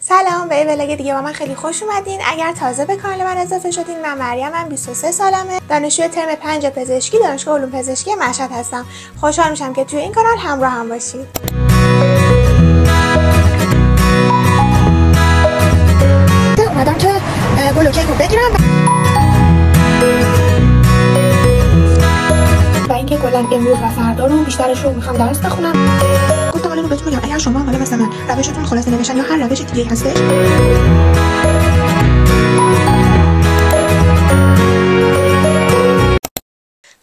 سلام، به ولاگ دیگه با من خیلی خوش اومدین. اگر تازه به کانال من اضافه شدین، من مریمم، 23 سالمه، دانشجوی ترم 5 پزشکی دانشگاه علوم پزشکی مشهد هستم. خوشحال میشم که توی این کانال همراه هم باشید. اومدم که بلوکه رو بگیرم و اینکه کلا امروز و فردا رو بیشترش رو میخوام درس بخونم. گفتم حالا بهتون بگم اگر شما حالا مثلا روشتون خلاصه نوشتن یا هر روش دیگه هستش،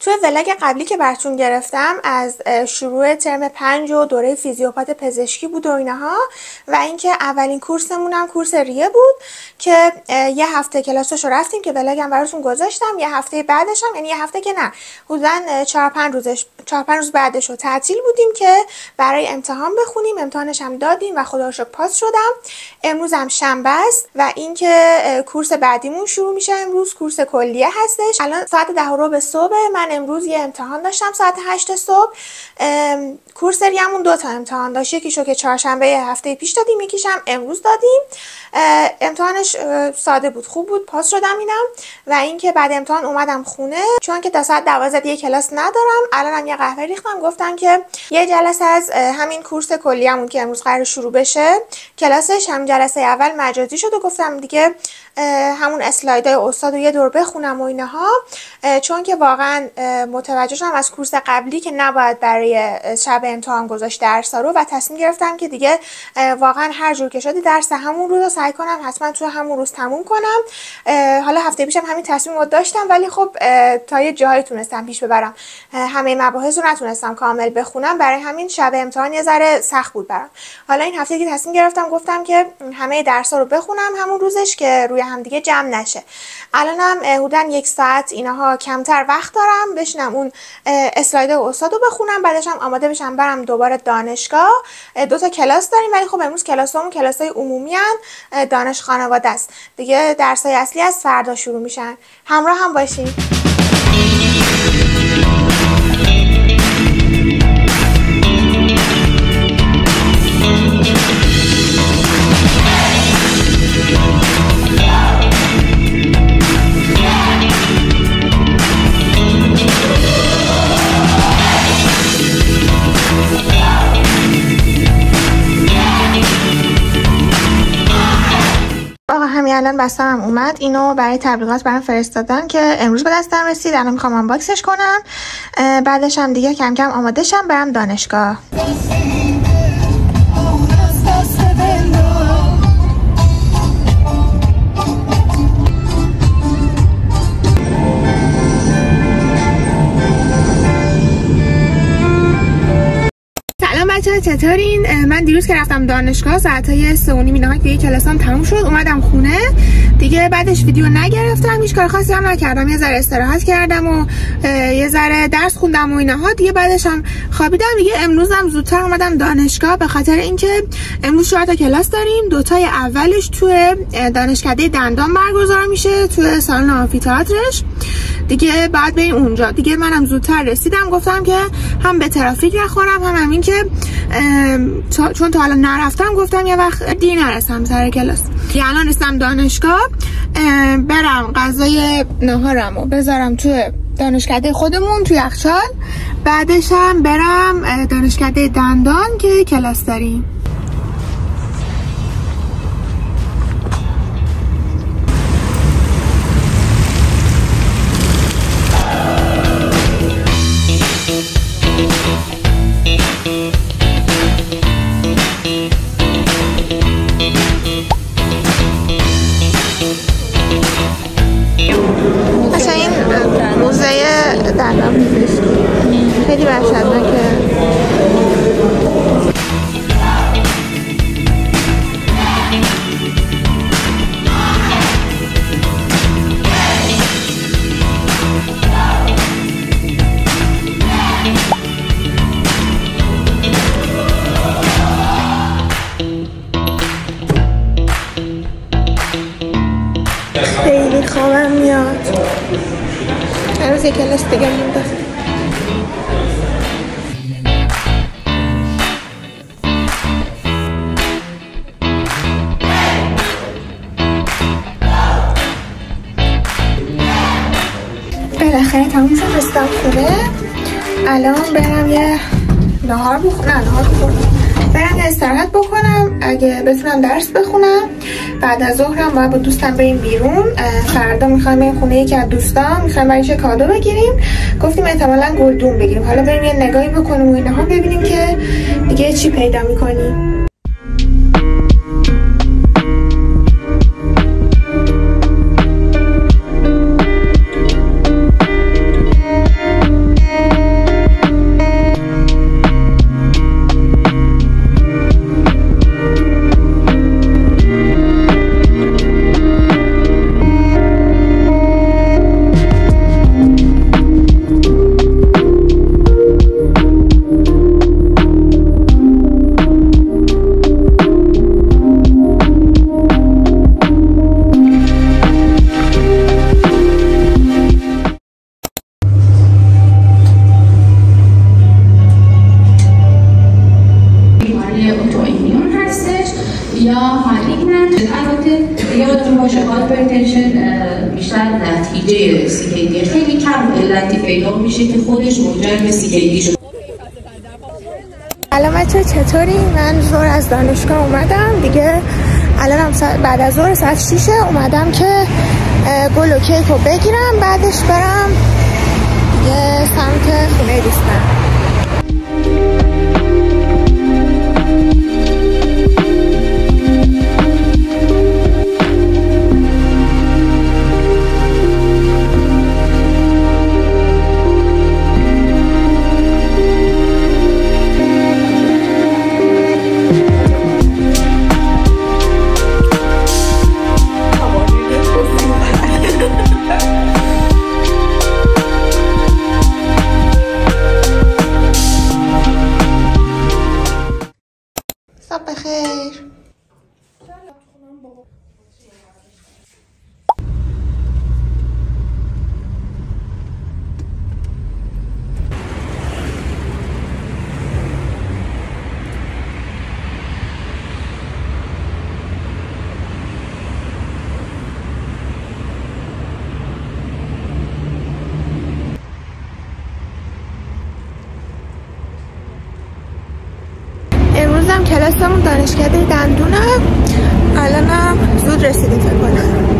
توی ولاگ قبلی که براتون گرفتم از شروع ترم 5 و دوره فیزیوپات پزشکی بود و اینها، و اینکه اولین کورسمون هم کورس ریه بود که یه هفته کلاسش رو رفتیم که ولاگم براتون گذاشتم. یه هفته بعدش هم، یعنی یه هفته که نه، حدوداً 4-5 روز بعدش رو تعطیل بودیم که برای امتحان بخونیم. امتحانش هم دادیم و خدا رو شکر پاس شدم. امروز هم شنبه است و اینکه کورس بعدیمون شروع میشه. امروز کورس کلیه هستش. الان ساعت 10:15 صبح. من امروز یه امتحان داشتم ساعت 8 صبح. کورس ریمون 2 تا امتحان داشت، یکیشو که چهارشنبه هفته پیش دادیم، یکیشم امروز دادیم. امتحانش ساده بود، خوب بود، پاس شدم اینم. و اینکه بعد امتحان اومدم خونه، چون که تا ساعت 12 دیگه کلاس ندارم. الانم یه قهوه ریختم، گفتم که یه جلسه از همین کورس کلیه‌مون که امروز قرار شروع بشه، کلاسش هم جلسه اول مجازی شد و گفتم دیگه همون اسلایدای استاد رو یه دور بخونم و اینها، چون که واقعا متوجه شدم از کورس قبلی که نباید برای شب امتحان گذاشت درس‌ها رو، و تصمیم گرفتم که دیگه واقعا هر جور که شده درس همون روز رو سعی کنم حتما تو همون روز تموم کنم. حالا هفته پیشم همین تصمیم رو داشتم، ولی خب تا یه جایی تونستم پیش ببرم، همه مباحث رو نتونستم کامل بخونم، برای همین شب امتحان یه ذره سخت بود برام. حالا این هفته که تصمیم گرفتم، گفتم که همه درس‌ها رو بخونم همون روزش که روی هم دیگه جمع نشه. الانم حدوداً 1 ساعت اینها کمتر وقت دارم بشینم اون اسلاید استاد رو بخونم، بعدش هم آماده بشم برم دوباره دانشگاه. 2 تا کلاس داریم، ولی خب امروز کلاسامون کلاسای عمومی ان، دانش خانواده است دیگه. درسای اصلی از فردا شروع میشن. همراه هم باشین. همین الان بستم اومد، اینو برای تبلیغات برام فرستادن که امروز به دستم رسید. الان میخوام آنباکسش کنم، بعدش هم دیگه کم کم آماده شم برم دانشگاه. بچه‌ها چطورین؟ من دیروز که رفتم دانشگاه ساعتای 3:30 نهار که کلاسام تموم شد، اومدم خونه دیگه. بعدش ویدیو نگرفتم، هیچ کار خاصی هم نکردم، یه ذره استراحت کردم و یه ذره درس خوندم و اینها دیگه. بعدش هم خوابیدم دیگه. امروزم زودتر اومدم دانشگاه به خاطر اینکه امروز 4 تا کلاس داریم. 2 تای اولش تو دانشکده دندان برگزار میشه، تو سالن آمفی‌تئاترش دیگه. بعد بریم اونجا دیگه. منم زودتر رسیدم، گفتم که هم به ترافیک نخورم، هم همین که چون تا حالا نرفتم، گفتم یه وقت دیر نرسم سر کلاس. الان رسیدم دانشگاه، برم غذای ناهارمو بذارم تو دانشکده خودمون تو یخچال، بعدش هم برم دانشکده دندان که کلاس داریم. دندان پزشکی خیلی وحشتناکه. خیلی خوابم میاد. امروز یک کلاس دیگه مونده. تموم شد رسیدم خونه. الان برم یه نهار بخورم، برم یه استراحت بکنم اگه بتونم درس بخونم. بعد از ظهرم باید با دوستم بریم بیرون. فردا میخوایم بریم خونه یکی از دوستام، میخوایم برای چه کادو بگیریم. گفتیم احتمالاً گلدون بگیریم. حالا بریم یه نگاهی بکنیم و اینها ببینیم که دیگه چی پیدا میکنیم. نتیجه CKD خیلی کم علتی پیدا میشه که خودش منجر به CKD شده. سلام بچه‌ها، چطوری؟ من ظهر از دانشگاه اومدم دیگه. الانم بعد از ظهر ساعت 6 اومدم که گل و کیک رو بگیرم، بعدش برم یه سمت خونه دوستم. بخیر. امروزم کلاسمون دانشکده دندونه. الانم زود رسیدیم فکر کنم.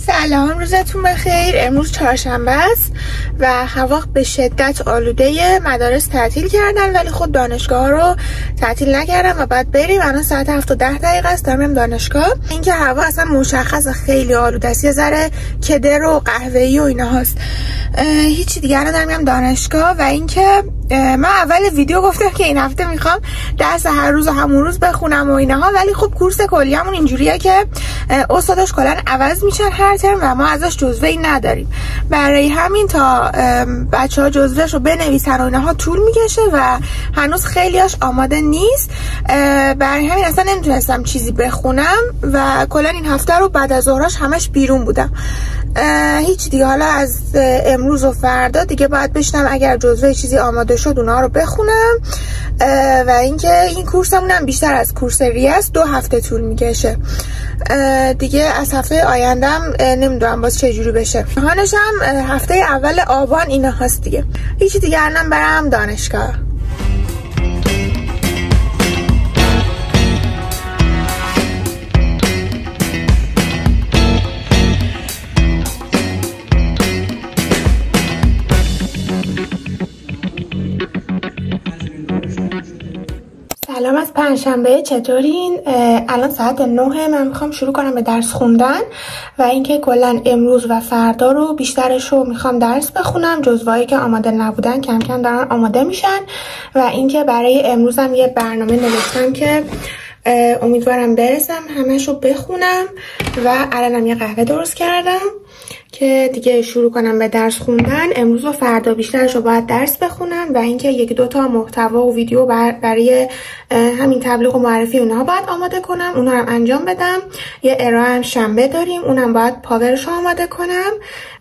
سلام، روزتون بخیر. امروز چهارشنبه است و هوا به شدت آلوده. مدارس تعطیل کردن ولی خود دانشگاه ها رو تعطیل نکردن و بعد بریم. الان ساعت 7:10 است دارم دانشگاه. اینکه هوا اصلا مشخص خیلی آلوده است، یه ذره کدر و قهوه‌ای و اینا هست. هیچی دیگه. الان دارم دانشگاه و اینکه من اول ویدیو گفتم که این هفته میخوام درس هر روز و همون روز بخونم و اینها، ولی خب کورس کلیه‌مون اینجوریه که استاداش کلا عوض میشن هر ترم و ما ازش جزوه‌ای نداریم. برای همین تا بچه‌ها جزوه‌اش رو بنویسن و اینها طول میکشه و هنوز خیلیاش آماده نیست. برای همین اصلا نمیتونستم چیزی بخونم و کلا این هفته رو بعد از ظهرش همش بیرون بودم. هیچ دیگه. حالا از امروز و فردا دیگه باید بشنم اگر جزوه چیزی آماده شد اونا رو بخونم و اینکه این کورسمون هم بیشتر از کورس ریه است، 2 هفته طول میکشه دیگه. از هفته آیندهم نمیدونم باز چه جوری بشه. امتحانش هم هفته اول آبان اینا هست دیگه. هیچی دیگه الان برم دانشگاه. سلام از پنجشنبه، چطورین؟ الان ساعت 9 من میخوام شروع کنم به درس خوندن و اینکه کلا امروز و فردا رو بیشترش رو میخوام درس بخونم. جزوهایی که آماده نبودن کم کم دارن آماده میشن و اینکه برای امروزم یه برنامه نوشتم که امیدوارم برسم همش رو بخونم و الانم یه قهوه درست کردم که دیگه شروع کنم به درس خوندن. امروز و فردا بیشترش رو باید درس بخونم و اینکه 1-2 تا محتوا و ویدیو برای همین تبلیغ و معرفی اونها باید آماده کنم، اونها رو انجام بدم. یه ارائه هم شنبه داریم، اونم باید پاورش رو آماده کنم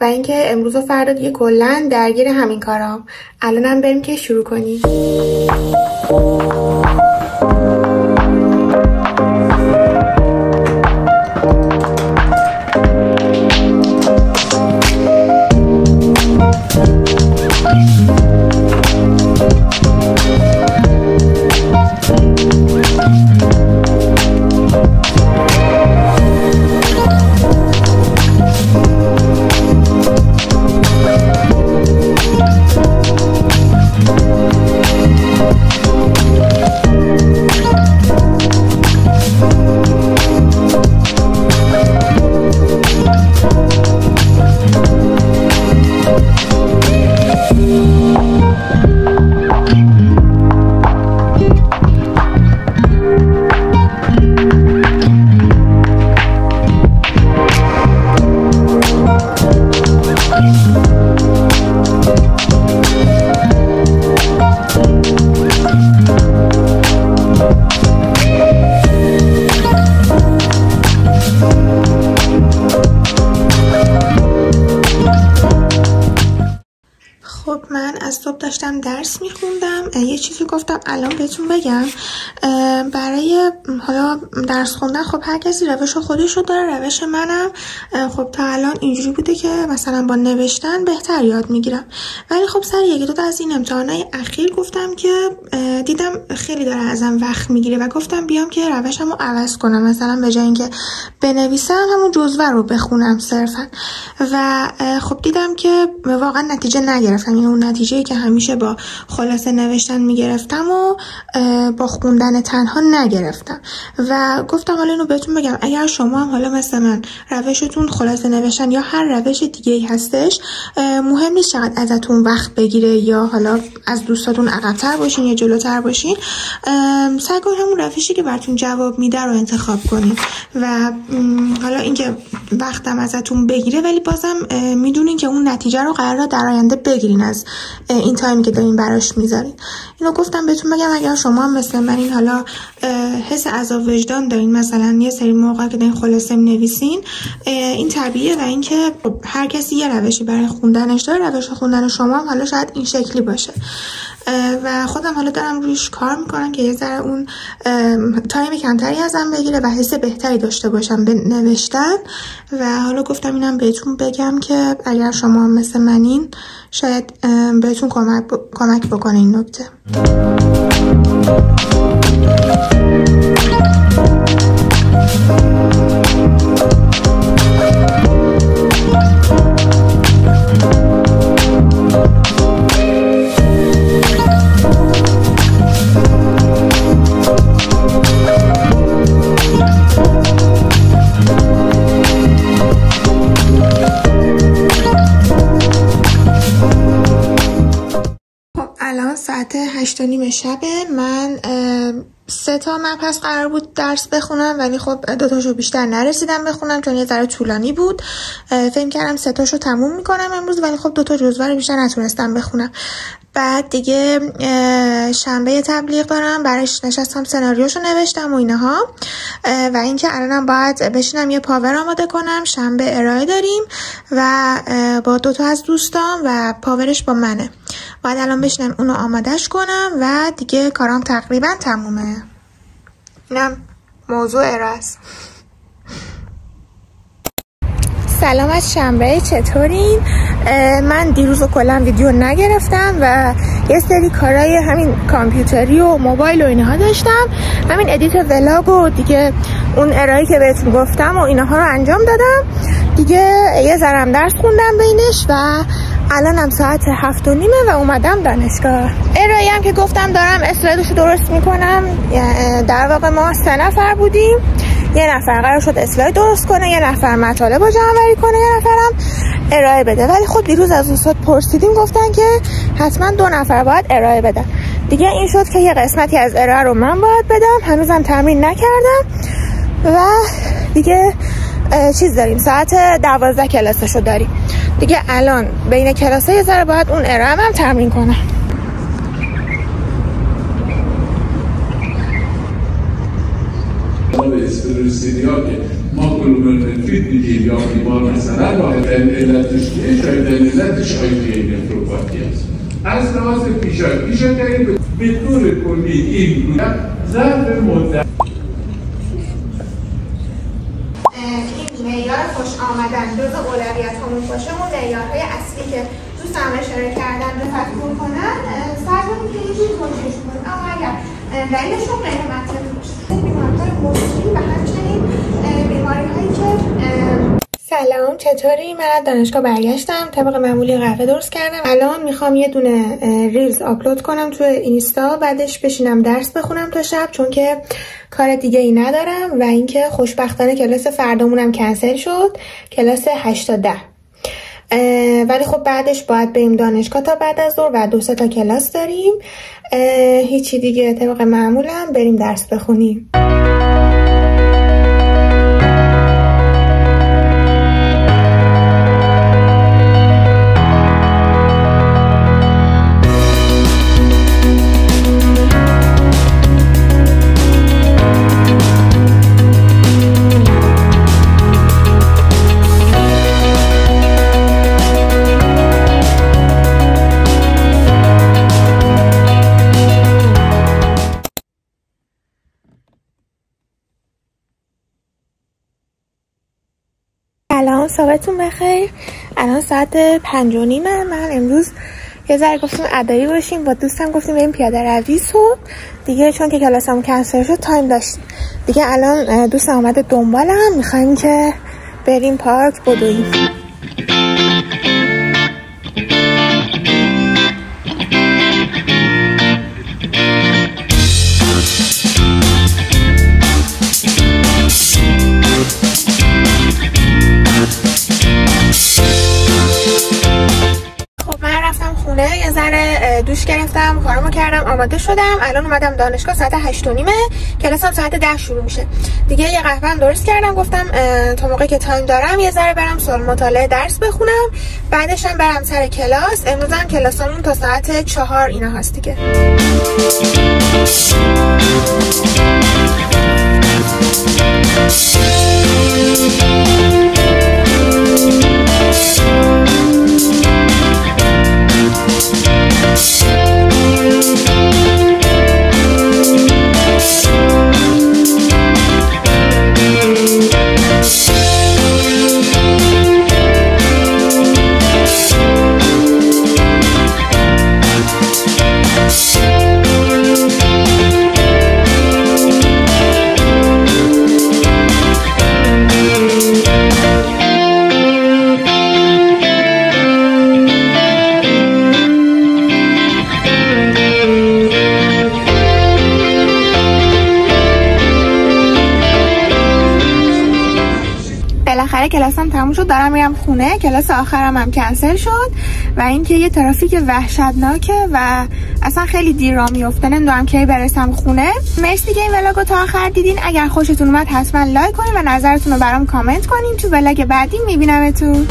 و اینکه امروز و فردا دیگه کلا درگیر همین کارام. الانم بریم که شروع کنیم. صبح داشتم درس میخوندم. یه چیزی گفتم الان بهتون بگم. برای حالا درس خوندن خب هر کسی روش خودش رو داره. روش منم خب تا الان اینجوری بوده که مثلا با نوشتن بهتر یاد میگیرم، ولی خب سر 1-2 تا از این امتحانای اخیر گفتم که دیدم خیلی داره ازم وقت میگیره و گفتم بیام که روشمو عوض کنم. مثلا به جای اینکه بنویسم همون جزوه رو بخونم صرفا و خب دیدم که واقعا نتیجه نگرفتم. یعنی اون نتیجه‌ای که همیشه با خلاصه نوشتن میگرفتم و با خوندن تنها نگرفتم و گفتم حالا اینو بهتون بگم اگر شما هم حالا مثل من روشتون خلاصه نوشتن یا هر روش دیگه‌ای هستش، مهم نیست چقدر ازتون وقت بگیره یا حالا از دوستاتون عقب‌تر باشین یا جلوتر باشین، سعی کنید همون روشی که براتون جواب میده رو انتخاب کنید و حالا اینکه وقتم ازتون بگیره ولی بازم میدونین که اون نتیجه رو قراره در آینده بگیرین از این تایمی که دارین براش میذارین. اینو گفتم بهتون بگم اگر شما هم مثل من این حالا حس عذاب وجدان دارین، مثلا یه سری موقع که دارین خلاصه می‌نویسین، این طبیعیه و اینکه هر کسی یه روشی برای خوندنش داره. روش خوندن شما هم حالا شاید این شکلی باشه و خودم حالا دارم روش کار میکنم که یه ذره اون تایم کمتری ازم بگیره و حس بهتری داشته باشم به نوشتن و حالا گفتم اینم بهتون بگم که اگر شما هم مثل منین شاید بهتون کمک بکنه این نکته. ساعت 8:30 شبه. من 3 تا مبحث قرار بود درس بخونم ولی خب 2 تاشو بیشتر نرسیدم بخونم چون یه ذره طولانی بود. فکر کردم 3 تاشو تموم میکنم امروز ولی خب 2 تا جزوه رو بیشتر نتونستم بخونم. بعد دیگه شنبه تبلیغ دارم، برایش نشستم سناریوشو نوشتم و اینها و اینکه الانم باید بشینم یه پاور آماده کنم. شنبه ارائه داریم و با 2 تا از دوستام و پاورش با منه. باید الان بشنم اونو آمادش کنم و دیگه کارام تقریبا تمومه. اینم موضوع ارائه. سلام از شنبه، چطورین؟ من دیروز کلا ویدیو نگرفتم و یه سری کارهای همین کامپیوتری و موبایل و اینها داشتم، همین ادیت ولاگ و دیگه اون ارائه‌ای که بهتون گفتم و اینها رو انجام دادم دیگه. یه ذرم درس خوندم بینش و الانم ساعت 7:30 و اومدم دانشگاه. ارائه‌ای هم که گفتم دارم اسلایدشو درست میکنم. در واقع ما 3 نفر بودیم، یه نفر قرار شد اسلاید درست کنه، یه نفر مطالب رو جمع‌آوری کنه، یه نفرم ارائه بده. ولی خب دیروز از استاد پرسیدیم، گفتن که حتما 2 نفر باید ارائه بدن. دیگه این شد که یه قسمتی از ارائه رو من باید بدم. هنوزم تمرین نکردم و دیگه چیز داریم، ساعت 12 کلاسشو داریم دیگه. الان بین کلاس‌ها یه ذره باید اون ارائه هم تمرین کنم. استروسیدیا که ما کلومتریت میگیم یا بیمار مثلا واحد علتش چیه؟ شاید علتش آیدی نفروپاتی است. از لحاظ پیشاگری به طور کلی این گروه ظرف مدت این معیار خوش آمدن جزء اولویت‌هامون باشه، اون معیارهای اصلی که دوستان اشاره کردن به تطبیق کنن، سعی کنیم که یه توجیهش کنیم. اما اگر دلیلشون غیر منطقی باشه، بیماری‌های موضوعی و همچنین بیماری‌هایی که سلام، چطوری؟ من از دانشگاه برگشتم، طبق معمولی قهوه درست کردم. الان میخوام یه دونه ریلز آپلود کنم تو اینستا، بعدش بشینم درس بخونم تا شب، چون که کار دیگه ای ندارم. و اینکه خوشبختانه کلاس فردامونم کنسل شد، کلاس 8 تا 10. ولی خب بعدش باید بریم دانشگاه تا بعد از ظهر و 2-3 تا کلاس داریم. هیچی دیگه، طبق معمولم بریم درس بخونیم. سلام، صبحتون بخیر. الان ساعت 5:30. من امروز یه ذره گفتیم ادایی باشیم، با دوستم گفتیم بریم پیاده روی صبح دیگه، چون که کلاسمون کنسل شد تایم داشتیم دیگه. الان دوستم اومده دنبالم، میخوایم که بریم پارک بدویم. یه ذره دوش گرفتم، کارامو کردم، آماده شدم. الان اومدم دانشگاه، ساعت 8:30، کلاسم ساعت 10 شروع میشه دیگه. یه قهوه هم درست کردم، گفتم تا موقعی که تایم دارم یه ذره برم سوال مطالعه درس بخونم، بعدش هم برم سر کلاس. امروز هم کلاسمون تا ساعت 4 اینا هست دیگه. بالاخره کلاسم تموم شد، دارم میرم خونه. کلاس آخرم هم کنسل شد و اینکه یه ترافیک وحشتناکه و اصلا خیلی دیر راه میفته، نمیدونم کی برسم خونه. مرسی که این ولاگو تا آخر دیدین. اگر خوشتون اومد حتما لایک کنین و نظرتون رو برام کامنت کنین. تو ولاگ بعدی میبینمتون.